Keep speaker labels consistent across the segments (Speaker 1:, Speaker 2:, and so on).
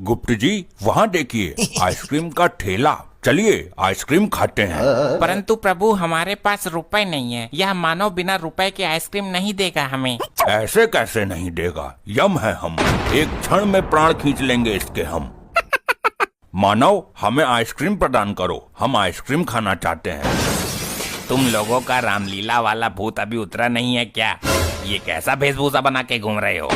Speaker 1: गुप्त जी वहाँ देखिए आइसक्रीम का ठेला, चलिए आइसक्रीम खाते हैं।
Speaker 2: परंतु प्रभु हमारे पास रुपए नहीं है, यह मानव बिना रुपए के आइसक्रीम नहीं देगा हमें।
Speaker 1: ऐसे कैसे नहीं देगा, यम है हम, एक क्षण में प्राण खींच लेंगे इसके हम। मानव हमें आइसक्रीम प्रदान करो, हम आइसक्रीम खाना चाहते हैं।
Speaker 2: तुम लोगों का रामलीला वाला भूत अभी उतरा नहीं है क्या? ये कैसा वेशभूषा बना के घूम रहे हो?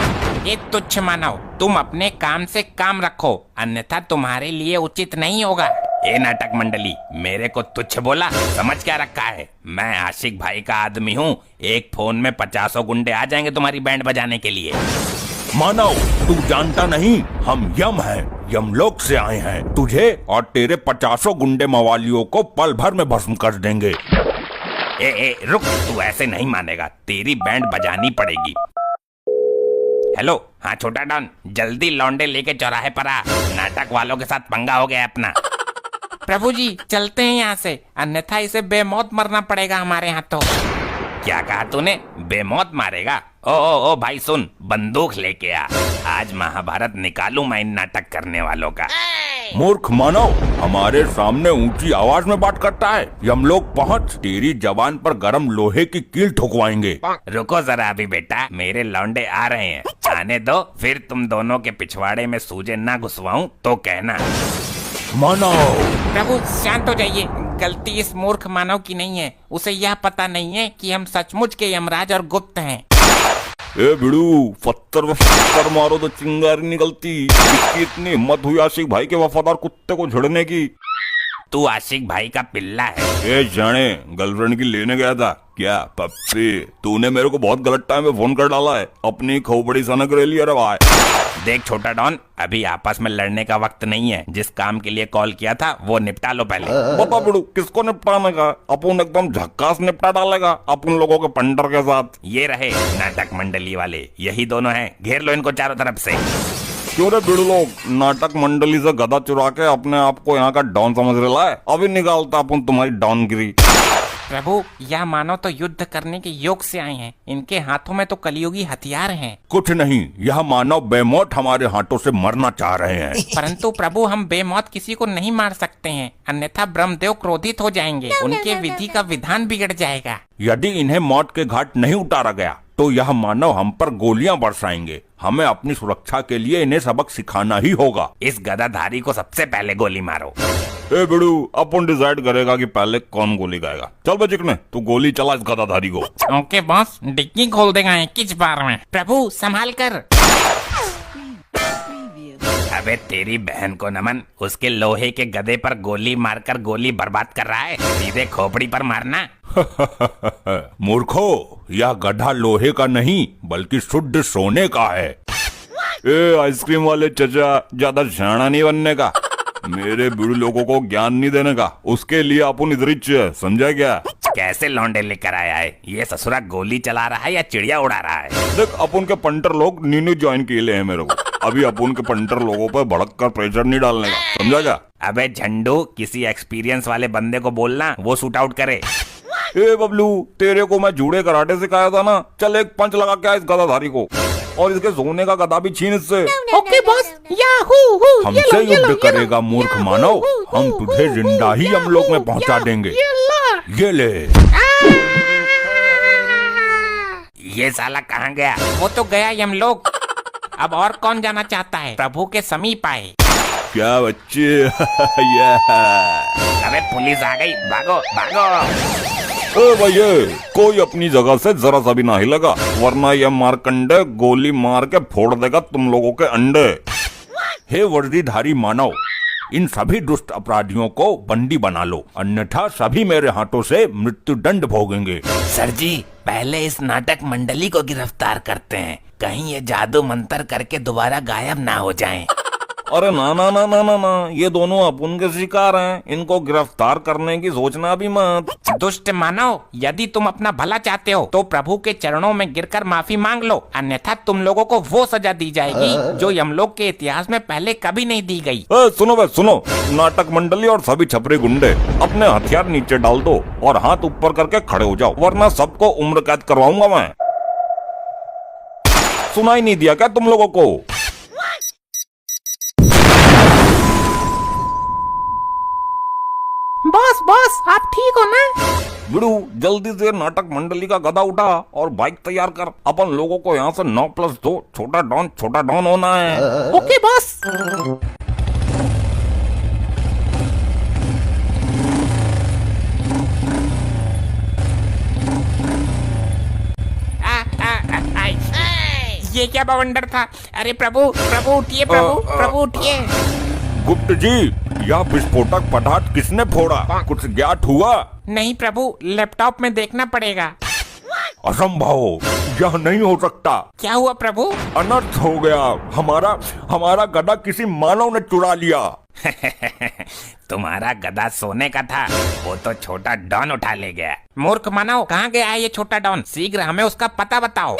Speaker 2: ये तुच्छ मानव, तुम अपने काम से काम रखो, अन्यथा तुम्हारे लिए उचित नहीं होगा। ए नाटक मंडली, मेरे को तुच्छ बोला, समझ क्या रखा है? मैं आशिक भाई का आदमी हूँ, एक फोन में 50 गुंडे आ जाएंगे तुम्हारी बैंड बजाने के लिए।
Speaker 1: मानव तू जानता नहीं, हम यम हैं, यमलोक से आए हैं, तुझे और तेरे 50 गुंडे मवालियों को पल भर में भस्म कर देंगे।
Speaker 2: ए रुक, तू ऐसे नहीं मानेगा, तेरी बैंड बजानी पड़ेगी। हेलो, हाँ छोटा डॉन, जल्दी लौंडे लेके चौराहे पर आ, नाटक वालों के साथ पंगा हो गया अपना। प्रभु जी चलते हैं यहाँ से, अन्यथा इसे बेमौत मरना पड़ेगा हमारे हाथों। क्या कहा तूने? बेमौत मारेगा? ओ भाई सुन, बंदूक लेके आ, आज महाभारत निकालूं मैं इन नाटक करने वालों का।
Speaker 1: मूर्ख मानव, हमारे सामने ऊंची आवाज में बात करता है, यमलोक पहुंच, तेरी जबान पर गरम लोहे की कील ठुकवाएंगे।
Speaker 2: रुको जरा अभी बेटा, मेरे लौंडे आ रहे हैं, आने दो, फिर तुम दोनों के पिछवाड़े में सूजे ना घुसवाऊं तो कहना।
Speaker 1: मानव
Speaker 2: प्रभु शांत हो जाइए, गलती इस मूर्ख मानव की नहीं है, उसे यह पता नहीं है कि हम सचमुच के यमराज और गुप्त हैं।
Speaker 1: ए बिड़ू, पत्थर मारो तो चिंगारी निकलती, इसकी इतनी हिम्मत हुई आशिक भाई के वफादार कुत्ते को झड़ने की।
Speaker 2: तू आशिक भाई का पिल्ला है।
Speaker 1: ए जाने, गर्लफ्रेंड की लेने गया था क्या? पप्पी, तूने मेरे को बहुत गलत टाइम में फोन कर डाला है, अपनी खोपड़ी सनक रही है रे भाई।
Speaker 2: देख छोटा डॉन, अभी आपस में लड़ने का वक्त नहीं है, जिस काम के लिए कॉल किया था वो निपटा लो पहले।
Speaker 1: बता बिड़ू, किसको निपटाने का? अपन एकदम झक्कास निपटा डालेगा अपन लोगों के पंडर के साथ।
Speaker 2: ये रहे नाटक मंडली वाले, यही दोनों हैं, घेर लो इनको चारों तरफ से।
Speaker 1: क्यों रे बिड़ू लोग, नाटक मंडली से गधा चुरा के अपने आप को यहाँ का डॉन समझ रहा है? अभी निकालता अपन तुम्हारी डॉनगिरी।
Speaker 2: प्रभु यह मानव तो युद्ध करने के योग से आए हैं, इनके हाथों में तो कलियुगी हथियार हैं।
Speaker 1: कुछ नहीं, यह मानव बेमौत हमारे हाथों से मरना चाह रहे हैं।
Speaker 2: परंतु प्रभु हम बेमौत किसी को नहीं मार सकते हैं, अन्यथा ब्रह्मदेव क्रोधित हो जाएंगे, उनके विधि का विधान बिगड़ जाएगा।
Speaker 1: यदि इन्हें मौत के घाट नहीं उतारा गया तो यह मानव हम पर गोलियां बरसाएंगे। हमें अपनी सुरक्षा के लिए इन्हें सबक सिखाना ही होगा।
Speaker 2: इस गदाधारी को सबसे पहले गोली मारो।
Speaker 1: ए बिड़ू, अपन डिसाइड करेगा कि पहले कौन गोली खाएगा। चल बे चिकने, तू गोली चला इस गदाधारी को।
Speaker 2: ओके बॉस, डिक्की खोल देगा किस बार में। प्रभु संभाल कर। अबे तेरी बहन को नमन, उसके लोहे के गदे पर गोली मारकर गोली बर्बाद कर रहा है, सीधे खोपड़ी पर मारना।
Speaker 1: मूर्खो, यह गधा लोहे का नहीं बल्कि शुद्ध सोने का है। ए आइसक्रीम वाले चचा, ज्यादा शाना नहीं बनने का, मेरे बिड़ू लोगों को ज्ञान नहीं देने का, उसके लिए अपन इधरिच, समझा क्या?
Speaker 2: कैसे लौंडे लेकर आया है ये? ससुरा गोली चला रहा है या चिड़िया उड़ा रहा है?
Speaker 1: देख, अपन के पंटर लोग नीनू ज्वाइन किए हैं मेरे को, अभी अपन के पंटर लोगों पर भड़क कर प्रेशर नहीं डालने का, समझा क्या?
Speaker 2: अबे झंडू, किसी एक्सपीरियंस वाले बंदे को बोलना, वो शूट आउट करे।
Speaker 1: ए बबलू, तेरे को मैं जूड़े कराटे सिखाया था ना, चल एक पंच लगा क्या इस गदाधारी को, और इसके सोने का गदा भी छीन इससे।
Speaker 3: ओके बॉस, याहू हू,
Speaker 1: हमसे युद्ध करेगा मूर्ख मानव, हम तुझे जिंदा ही यमलोक में पहुंचा देंगे। ये ले।
Speaker 2: ये साला कहाँ गया? वो तो गया यमलोक, अब और कौन जाना चाहता है? प्रभु के समीप आए।
Speaker 1: क्या बच्चे?
Speaker 2: अबे पुलिस आ गई, भागो भागो।
Speaker 1: ओ भैया, कोई अपनी जगह से जरा सा भी ना हिलेगा, वरना यह मारकंडे गोली मार के फोड़ देगा तुम लोगों के अंडे। हे वर्दीधारी मानव, इन सभी दुष्ट अपराधियों को बंदी बना लो, अन्यथा सभी मेरे हाथों से मृत्यु दंड भोगेंगे।
Speaker 2: सर जी, पहले इस नाटक मंडली को गिरफ्तार करते हैं, कहीं ये जादू मंत्र करके दोबारा गायब ना हो जाएं।
Speaker 1: अरे ना ना ना ना ना ना, ये दोनों अपन के शिकार हैं, इनको गिरफ्तार करने की सोचना भी मत।
Speaker 2: दुष्ट मानव, यदि तुम अपना भला चाहते हो तो प्रभु के चरणों में गिरकर माफी मांग लो, अन्यथा तुम लोगों को वो सजा दी जाएगी जो यमलोक के इतिहास में पहले कभी नहीं दी गई।
Speaker 1: सुनो बे सुनो, नाटक मंडली और सभी छपरी गुंडे, अपने हथियार नीचे डाल दो और हाथ ऊपर करके खड़े हो जाओ, वरना सबको उम्र कैद करवाऊंगा मैं। सुनाई नहीं दिया क्या तुम लोगों को?
Speaker 3: बॉस आप ठीक हो ना?
Speaker 1: बिड़ू जल्दी से नाटक मंडली का गदा उठा और बाइक तैयार कर। अपन लोगों को यहाँ से 9+2 छोटा डॉन होना है।
Speaker 3: Okay boss.
Speaker 2: ये क्या बवंडर था? अरे प्रभु प्रभु उठिए, प्रभु उठिए।
Speaker 1: गुप्त जी, यह विस्फोटक पदार्थ किसने फोड़ा? कुछ ज्ञात हुआ?
Speaker 2: नहीं प्रभु, लैपटॉप में देखना पड़ेगा।
Speaker 1: असंभव, यह नहीं हो सकता।
Speaker 2: क्या हुआ प्रभु?
Speaker 1: अनर्थ हो गया। हमारा गदा किसी मानव ने चुरा लिया।
Speaker 2: तुम्हारा गदा सोने का था, वो तो छोटा डॉन उठा ले गया। मूर्ख मानव, कहाँ गया है ये छोटा डॉन? शीघ्र हमें उसका पता बताओ।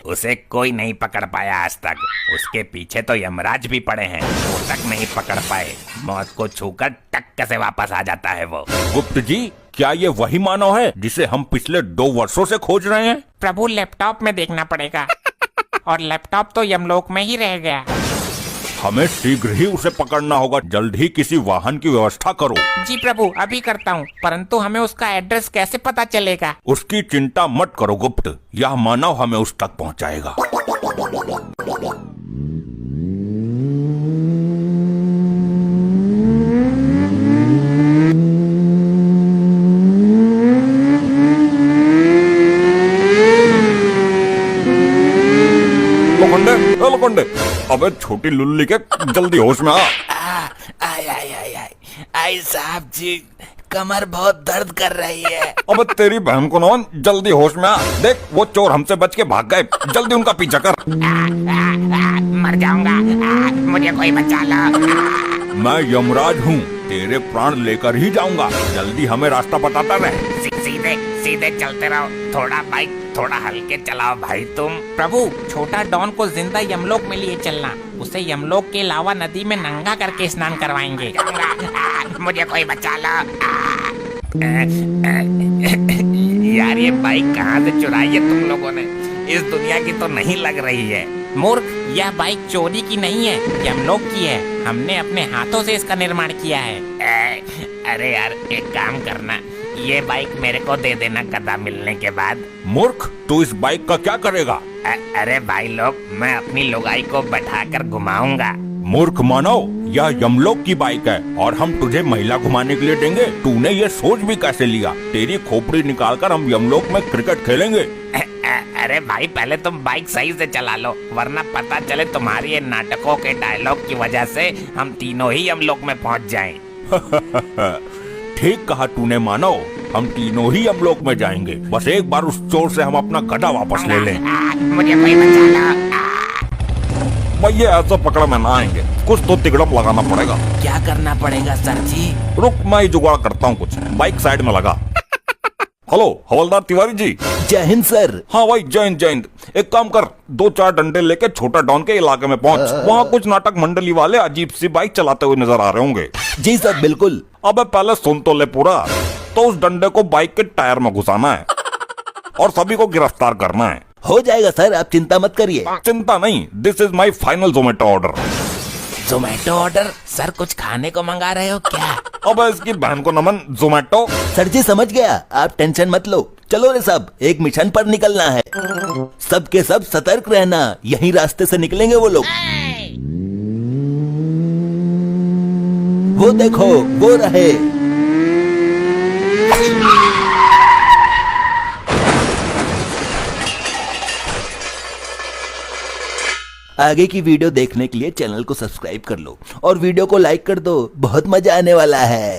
Speaker 2: उसे कोई नहीं पकड़ पाया आज तक। उसके पीछे तो यमराज भी पड़े हैं, वो तक नहीं पकड़ पाए। मौत को छूकर टक्क से वापस आ जाता है वो।
Speaker 1: गुप्त जी, क्या ये वही मानव है जिसे हम पिछले 2 वर्षों से खोज रहे हैं?
Speaker 2: प्रभु लैपटॉप में देखना पड़ेगा। और लैपटॉप तो यमलोक में ही रह गया।
Speaker 1: हमें शीघ्र ही उसे पकड़ना होगा। जल्द ही किसी वाहन की व्यवस्था करो।
Speaker 2: जी प्रभु, अभी करता हूँ, परंतु हमें उसका एड्रेस कैसे पता चलेगा?
Speaker 1: उसकी चिंता मत करो गुप्त, यह मानव हमें उस तक पहुँचाएगा। लोखंडे, अबे छोटी लुल्ली के, जल्दी होश में आ।
Speaker 2: आई साहब जी, कमर बहुत दर्द कर रही है।
Speaker 1: अबे तेरी बहन को नौन, जल्दी होश में आ। देख वो चोर हमसे बच के भाग गए, जल्दी उनका पीछा कर।
Speaker 2: मर जाऊंगा, मुझे कोई बचा लो।
Speaker 1: मैं यमराज हूँ, तेरे प्राण लेकर ही जाऊंगा। जल्दी हमें रास्ता बताता रहे।
Speaker 2: सीधे चलते रहो। थोड़ा बाइक थोड़ा हल्के चलाओ भाई तुम। प्रभु, छोटा डॉन को जिंदा यमलोक में लिए चलना। उसे यमलोक के अलावा नदी में नंगा करके स्नान करवाएंगे। मुझे कोई बचा लो। यार ये बाइक कहाँ से चुराई है तुम लोगों ने? इस दुनिया की तो नहीं लग रही है। मूर्ख, यह बाइक चोरी की नहीं है, यमलोक की है। हमने अपने हाथों से इसका निर्माण किया है। अरे यार, एक काम करना, ये बाइक मेरे को दे देना गदा मिलने के बाद।
Speaker 1: मूर्ख, तू इस बाइक का क्या करेगा?
Speaker 2: अरे भाई लोग, मैं अपनी लोगाई को बैठाकर घुमाऊंगा।
Speaker 1: मूर्ख मानव, यह यमलोक की बाइक है और हम तुझे महिला घुमाने के लिए देंगे। तूने ये सोच भी कैसे लिया? तेरी खोपड़ी निकालकर हम यमलोक में क्रिकेट खेलेंगे।
Speaker 2: अरे भाई, पहले तुम बाइक सही से चला लो, वरना पता चले तुम्हारी ये नाटकों के डायलॉग की वजह से हम तीनों ही यमलोक में पहुंच जाएं।
Speaker 1: ठीक कहा तूने मानव, हम तीनों ही यमलोक में जाएंगे। बस एक बार उस चोर से हम अपना गदा वापस ले लें।
Speaker 2: मुझे कोई बचा लो।
Speaker 1: भैया ऐसा पकड़ में ना आएंगे, कुछ तो तिगड़म लगाना पड़ेगा।
Speaker 2: क्या करना पड़ेगा सर जी?
Speaker 1: रुक, मैं ही जुगाड़ करता हूँ कुछ। बाइक साइड में लगा। हेलो हवलदार तिवारी जी।
Speaker 4: जय हिंद सर।
Speaker 1: हाँ भाई, जय हिंद। एक काम कर, 2-4 डंडे लेके छोटा डॉन के इलाके में पहुंच। वहाँ कुछ नाटक मंडली वाले अजीब सी बाइक चलाते हुए नजर आ रहे होंगे।
Speaker 4: जी सर, बिल्कुल।
Speaker 1: अबे पहले सुन तो ले पूरा। तो उस डंडे को बाइक के टायर में घुसाना है और सभी को गिरफ्तार करना है।
Speaker 4: हो जाएगा सर, आप चिंता मत करिए।
Speaker 1: चिंता नहीं, this is my final Zomato order.
Speaker 2: Zomato order? Sir कुछ खाने को मंगा रहे हो क्या?
Speaker 1: अब इसकी बहन को नमन, जोमेटो।
Speaker 4: सर जी समझ गया, आप टेंशन मत लो। चलो रे सब, एक मिशन पर निकलना है। सबके सब सतर्क रहना, यही रास्ते से निकलेंगे वो लोग। वो देखो, वो रहे। आगे की वीडियो देखने के लिए चैनल को सब्सक्राइब कर लो और वीडियो को लाइक कर दो, बहुत मजा आने वाला है।